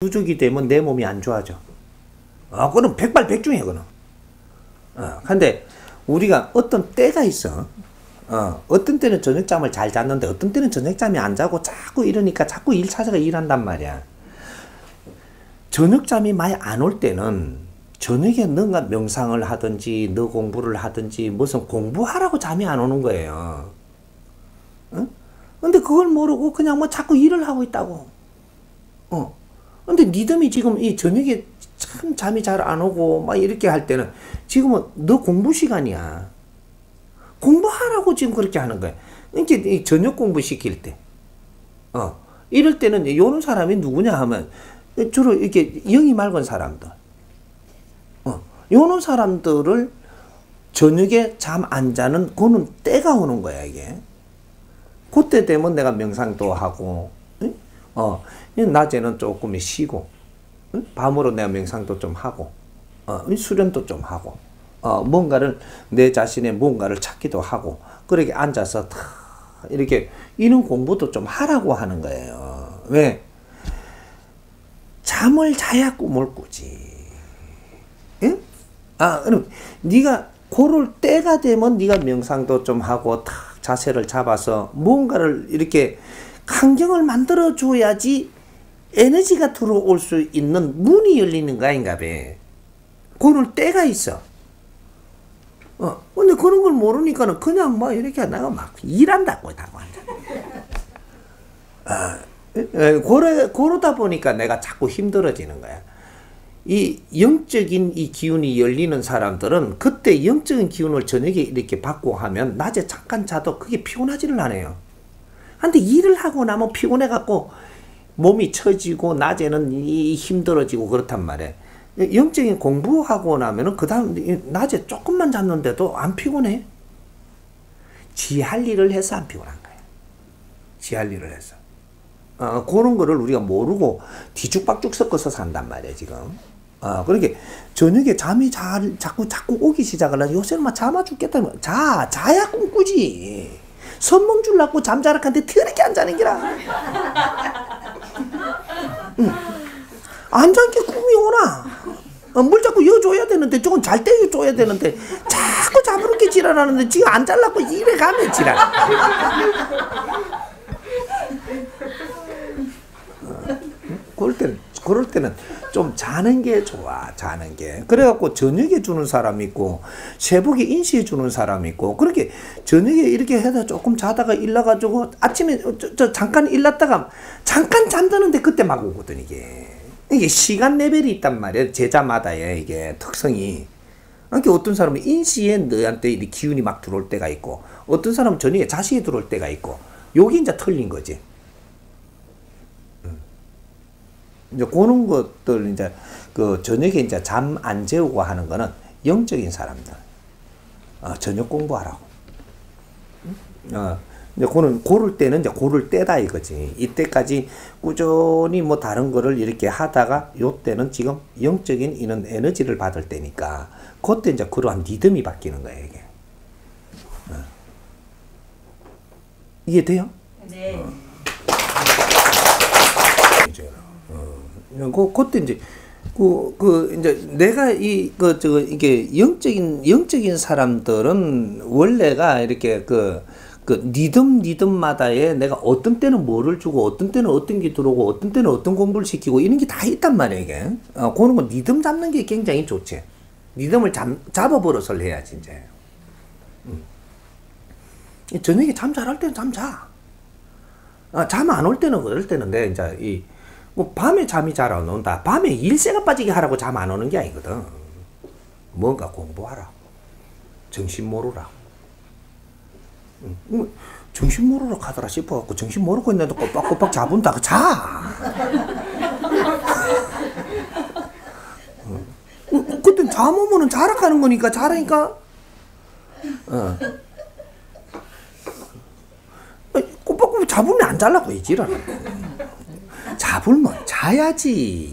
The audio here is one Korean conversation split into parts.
부족이 되면 내 몸이 안 좋아져. 그건 백발백중이야, 그거는. 근데 우리가 어떤 때가 있어. 어떤 때는 저녁잠을 잘 잤는데 어떤 때는 저녁잠이 안 자고 자꾸 이러니까 자꾸 일 찾아가 일한단 말이야. 저녁잠이 많이 안 올 때는 저녁에 뭔가 명상을 하든지 너 공부를 하든지 무슨 공부하라고 잠이 안 오는 거예요. 근데 그걸 모르고 그냥 뭐 자꾸 일을 하고 있다고. 근데 니들이 지금 이 저녁에 참 잠이 잘 안 오고 막 이렇게 할 때는 지금은 너 공부 시간이야. 공부하라고 지금 그렇게 하는 거야. 이렇게 저녁 공부 시킬 때. 이럴 때는 요런 사람이 누구냐 하면 주로 이렇게 영이 맑은 사람들. 요런 사람들을 저녁에 잠 안 자는 그는 때가 오는 거야, 이게. 그때 되면 내가 명상도 하고, 낮에는 조금 쉬고, 밤으로 내가 명상도 좀 하고, 수련도 좀 하고, 뭔가를, 내 자신의 뭔가를 찾기도 하고, 그렇게 앉아서 이렇게, 이런 공부도 좀 하라고 하는 거예요. 왜? 잠을 자야 꿈을 꾸지. 응? 그럼, 네가, 그럴 때가 되면 네가 명상도 좀 하고, 탁 자세를 잡아서, 뭔가를 이렇게, 환경을 만들어 줘야지, 에너지가 들어올 수 있는 문이 열리는 거 아닌가 봐. 그럴 때가 있어. 근데 그런 걸 모르니까는 그냥 뭐 이렇게 내가 막 일한다고 하고 앉아. 그러다 보니까 내가 자꾸 힘들어지는 거야. 이 영적인 이 기운이 열리는 사람들은 그때 영적인 기운을 저녁에 이렇게 받고 하면 낮에 잠깐 자도 그게 피곤하지를 않아요. 근데 일을 하고 나면 피곤해갖고 몸이 처지고 낮에는 힘들어지고 그렇단 말이야. 영적인 공부하고 나면은 그 다음 낮에 조금만 잤는데도 안 피곤해. 지 할 일을 해서 안 피곤한 거야. 지 할 일을 해서. 그런 거를 우리가 모르고 뒤죽박죽 섞어서 산단 말이야, 지금. 그렇게 저녁에 잠이 자꾸 오기 시작을 하지. 요새는 막 잠아 죽겠다. 자야 꿈꾸지. 선몽 줄라고 잠자락한테 더럽게 안 자는 기라. 안 잔 게 꿈이 오나? 물 자꾸 여줘야 되는데, 저건 잘 때 여줘야 되는데, 자꾸 자부르게 지랄하는데, 지금 안 잘라고 이래 가면 지랄. 그럴 때는 좀 자는 게 좋아, 자는 게. 그래갖고 저녁에 주는 사람 있고, 새벽에 인시해 주는 사람 있고, 그렇게 저녁에 이렇게 해서 조금 자다가 일나가지고, 아침에 잠깐 일났다가, 잠깐 잠드는데 그때 막 오거든, 이게. 이게 시간 레벨이 있단 말이야, 제자마다의 이게 특성이. 그러니까 어떤 사람은 인시에 너한테 기운이 막 들어올 때가 있고, 어떤 사람은 저녁에 자시에 들어올 때가 있고, 요게 이제 틀린 거지. 이제 그런 것들 이제 그 저녁에 이제 잠 안 재우고 하는 거는 영적인 사람들. 저녁 공부하라고. 이제 고를 때는 이제 고를 때다 이거지. 이때까지 꾸준히 뭐 다른 거를 이렇게 하다가 요 때는 지금 영적인 이런 에너지를 받을 때니까 그때 이제 그러한 리듬이 바뀌는 거예요, 이게. 이게 돼요? 네. 그때 이제 이제 내가 이게 영적인 사람들은 원래가 이렇게 그 리듬마다에 내가 어떤 때는 뭐를 주고 어떤 때는 어떤 게 들어오고 어떤 때는 어떤 공부를 시키고 이런 게 다 있단 말이야, 이게. 그런 거 리듬 잡는 게 굉장히 좋지. 리듬을 잡아버려서 해야지, 이제. 저녁에 잠 잘할 때는 잠 자. 잠 안 올 때는 그럴 때는 내 이제 뭐 밤에 잠이 잘 안 온다. 밤에 일세가 빠지게 하라고 잠 안 오는 게 아니거든. 뭔가 공부하라. 정신 모르라. 정신 모르라 하더라 싶어갖고 정신 모르고 있는데 꼬박꼬박 자본다. 자. 그땐 잠 오면은 자락하는 거니까 자라니까. 꼬박꼬박 자보면 안 잘라고 이 지랄. 자불면 자야지.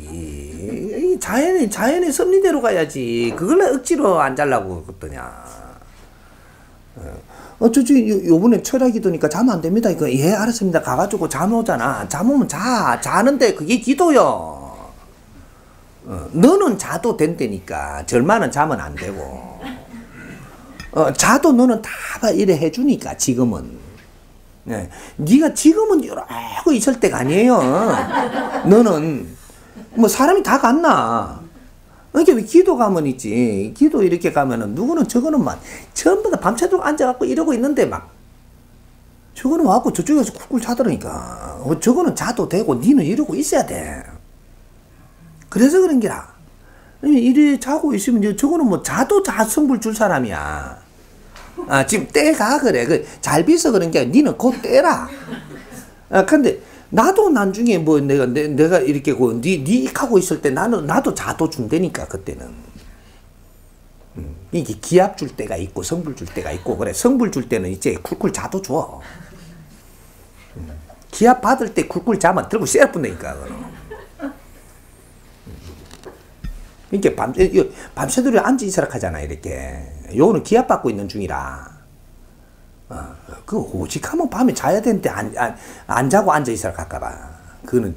자연의 섭리대로 가야지. 그걸 억지로 안 잘라고 그랬더냐. 요번에 철학이 드니까 잠 안 됩니다. 이거, 예, 알았습니다. 가가지고 잠 오잖아. 잠 오면 자는데 그게 기도요. 너는 자도 된다니까. 절만은 자면 안 되고. 자도 너는 다 이래 해주니까 지금은. 네. 네가 지금은 이러고 있을 때가 아니에요. 너는 뭐 사람이 다 갔나? 그러니까 왜 기도 가면 있지. 기도 이렇게 가면은 누구는 저거는 막 전부 다 밤새도록 앉아갖고 이러고 있는데 막 저거는 와갖고 저쪽에서 쿨쿨 자더라니까. 저거는 자도 되고 니는 이러고 있어야 돼. 그래서 그런 게라. 이래 자고 있으면 저거는 뭐 자도 자성불 줄 사람이야. 지금 때가 그래. 잘 비서 그런 게 아니라 니는 곧 때라. 근데 나도 나중에 뭐 내가 이렇게 니 하고 있을 때 나도 자도 준다니까 그때는. 이게 기합 줄 때가 있고 성불 줄 때가 있고 그래. 성불 줄 때는 이제 쿨쿨 자도 줘. 기합 받을 때 쿨쿨 자면 들고 쎄 뿐다니까. 이렇게 밤새도록 앉아 있으라 하잖아 이렇게. 요거는 기합 받고 있는 중이라. 그 오직하면 밤에 자야 되는데 안 자고 앉아 있으라 할까봐. 그거는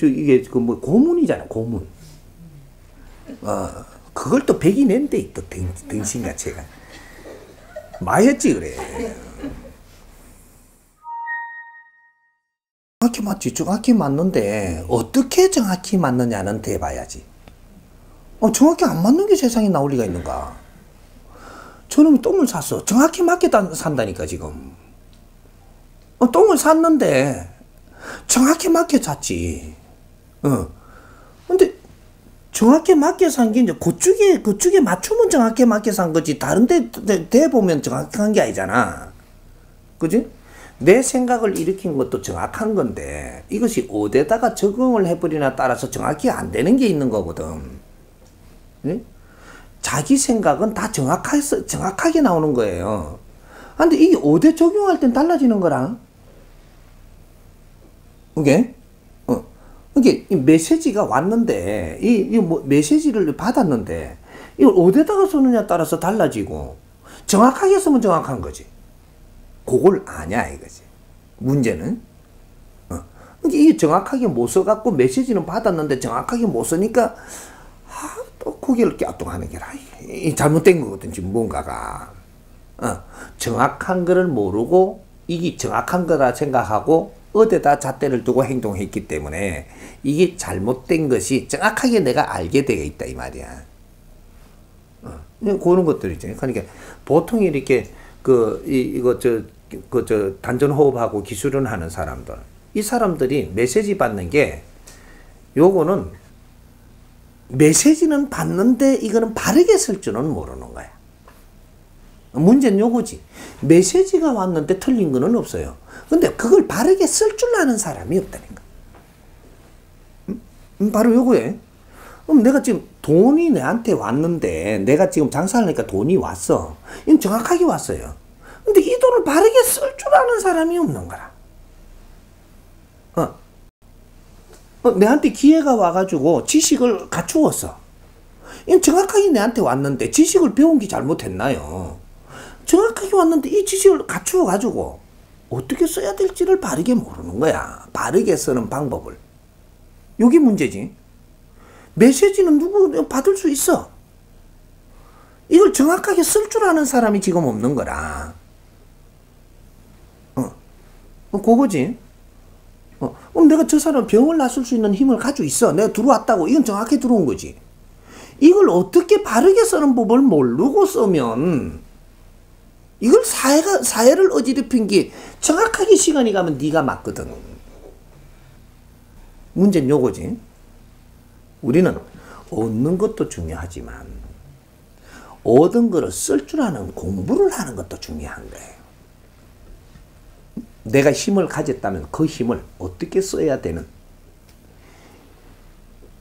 이게 뭐 고문이잖아 고문. 그걸 또 백이 낸데 또 등신같이가 마였지 그래. 정확히 맞지. 정확히 맞는데 어떻게 정확히 맞느냐는 대봐야지. 정확히 안 맞는 게 세상에 나올 리가 있는가. 저놈이 똥을 샀어. 정확히 맞게 산다니까 지금. 똥을 샀는데 정확히 맞게 샀지. 근데 정확히 맞게 산 게 이제 그쪽에 맞추면 정확히 맞게 산 거지. 다른 데 보면 정확한 게 아니잖아. 그지? 내 생각을 일으킨 것도 정확한 건데 이것이 어디다가 적응을 해버리나 따라서 정확히 안 되는 게 있는 거거든. 네? 자기 생각은 다 정확하게 나오는 거예요. 근데 이게 어디에 적용할 땐 달라지는 거라. 이게 이게 메시지가 왔는데 뭐 메시지를 받았는데 이걸 어디다가 쓰느냐 따라서 달라지고 정확하게 쓰면 정확한 거지. 그걸 아냐 이거지. 문제는 이게 정확하게 못 써갖고 메시지는 받았는데 정확하게 못 쓰니까 또 고개를 갸뚱하는 게라. 잘못된 거거든 지금 뭔가가. 정확한 거를 모르고 이게 정확한 거라 생각하고 어디다 잣대를 두고 행동했기 때문에 이게 잘못된 것이 정확하게 내가 알게 되어 있다 이 말이야. 그런 것들이죠. 그러니까 보통 이렇게 단전 호흡하고 기술은 하는 사람들, 이 사람들이 메시지 받는 게 요거는 메시지는 받는데 이거는 바르게 쓸 줄은 모르는 거야. 문제는 요거지. 메시지가 왔는데 틀린 거는 없어요. 근데 그걸 바르게 쓸 줄 아는 사람이 없다니까. 바로 요거예요. 그럼 내가 지금 돈이 내한테 왔는데 내가 지금 장사를 하니까 돈이 왔어. 이건 정확하게 왔어요. 근데 이 돈을 바르게 쓸 줄 아는 사람이 없는 거라. 내한테 기회가 와가지고 지식을 갖추었어. 이건 정확하게 내한테 왔는데 지식을 배운 게 잘못했나요? 정확하게 왔는데 이 지식을 갖추어가지고 어떻게 써야 될지를 바르게 모르는 거야. 바르게 쓰는 방법을. 이게 문제지. 메시지는 누구 받을 수 있어. 이걸 정확하게 쓸 줄 아는 사람이 지금 없는 거라. 그거지. 그럼 내가 저 사람 병을 낫을 수 있는 힘을 가지고 있어. 내가 들어왔다고. 이건 정확히 들어온 거지. 이걸 어떻게 바르게 쓰는 법을 모르고 쓰면 이걸 사회를 어지럽힌 게 정확하게 시간이 가면 네가 맞거든. 문제는 요거지. 우리는 얻는 것도 중요하지만 얻은 거를 쓸 줄 아는 공부를 하는 것도 중요한 거예요. 내가 힘을 가졌다면 그 힘을 어떻게 써야 되는,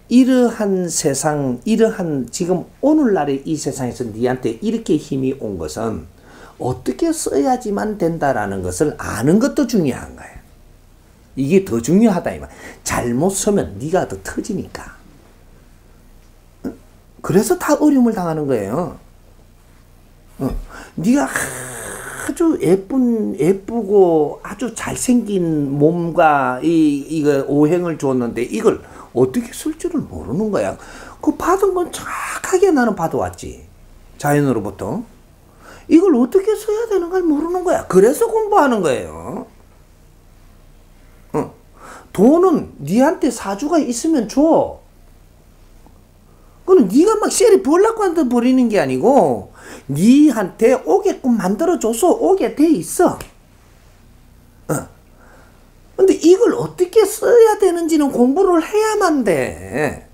이러한 세상, 이러한 지금 오늘날의 이 세상에서 니한테 이렇게 힘이 온 것은 어떻게 써야지만 된다라는 것을 아는 것도 중요한 거예요. 이게 더 중요하다 이 말. 잘못 쓰면 네가 더 터지니까. 그래서 다 어려움을 당하는 거예요. 네가 아주 예쁘고 아주 잘생긴 몸과 이거 오행을 줬는데 이걸 어떻게 쓸 줄을 모르는 거야. 그 받은 건 정확하게 나는 받아왔지. 자연으로부터. 이걸 어떻게 써야 되는 걸 모르는 거야. 그래서 공부하는 거예요. 돈은 니한테 사주가 있으면 줘. 그건 니가 막 셀이 벌라고 한테 버리는 게 아니고 니한테 오게끔 만들어줘서 오게 돼 있어. 근데 이걸 어떻게 써야 되는지는 공부를 해야만 돼.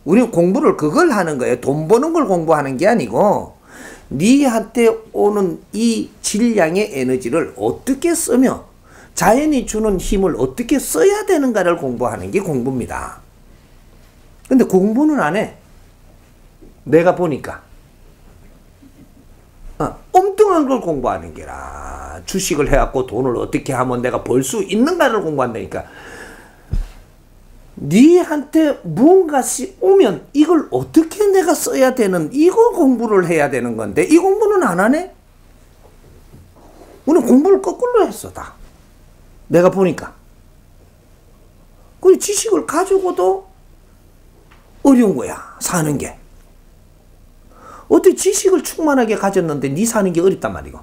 우리는 공부를 그걸 하는 거예요. 돈 버는 걸 공부하는 게 아니고 니한테 오는 이 질량의 에너지를 어떻게 쓰며 자연이 주는 힘을 어떻게 써야 되는가를 공부하는 게 공부입니다. 근데 공부는 안 해. 내가 보니까 엉뚱한 걸 공부하는 게라. 주식을 해갖고 돈을 어떻게 하면 내가 벌 수 있는가를 공부한다니까. 니한테 무언가씩 오면 이걸 어떻게 내가 써야 되는, 이거 공부를 해야 되는 건데 이 공부는 안 하네? 우리는 공부를 거꾸로 했어 다. 내가 보니까. 그 지식을 가지고도 어려운 거야 사는 게. 어떻게 지식을 충만하게 가졌는데 니 사는 게 어렵단 말이고.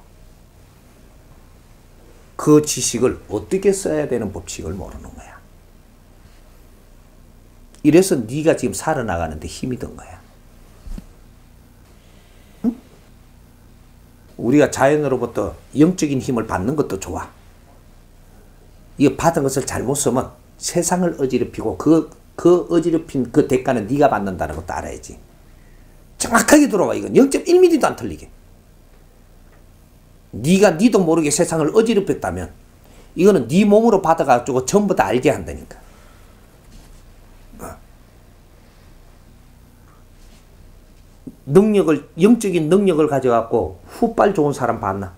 그 지식을 어떻게 써야 되는 법칙을 모르는 거야. 이래서 네가 지금 살아나가는데 힘이 든 거야. 응? 우리가 자연으로부터 영적인 힘을 받는 것도 좋아. 이거 받은 것을 잘못 쓰면 세상을 어지럽히고 그 어지럽힌 그 대가는 네가 받는다는 것도 알아야지. 정확하게 들어와. 이건 0.1mm도 안 틀리게. 니도 모르게 세상을 어지럽혔다면 이거는 네 몸으로 받아가지고 전부 다 알게 한다니까. 영적인 능력을 가져갖고 후빨 좋은 사람 봤나?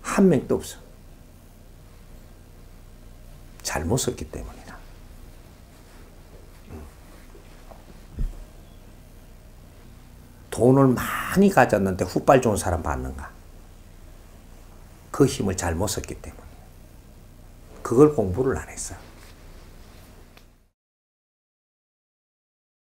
한 명도 없어. 잘못 썼기 때문이다. 돈을 많이 가졌는데 후빨 좋은 사람 봤는가? 그 힘을 잘못 썼기 때문에. 그걸 공부를 안 했어.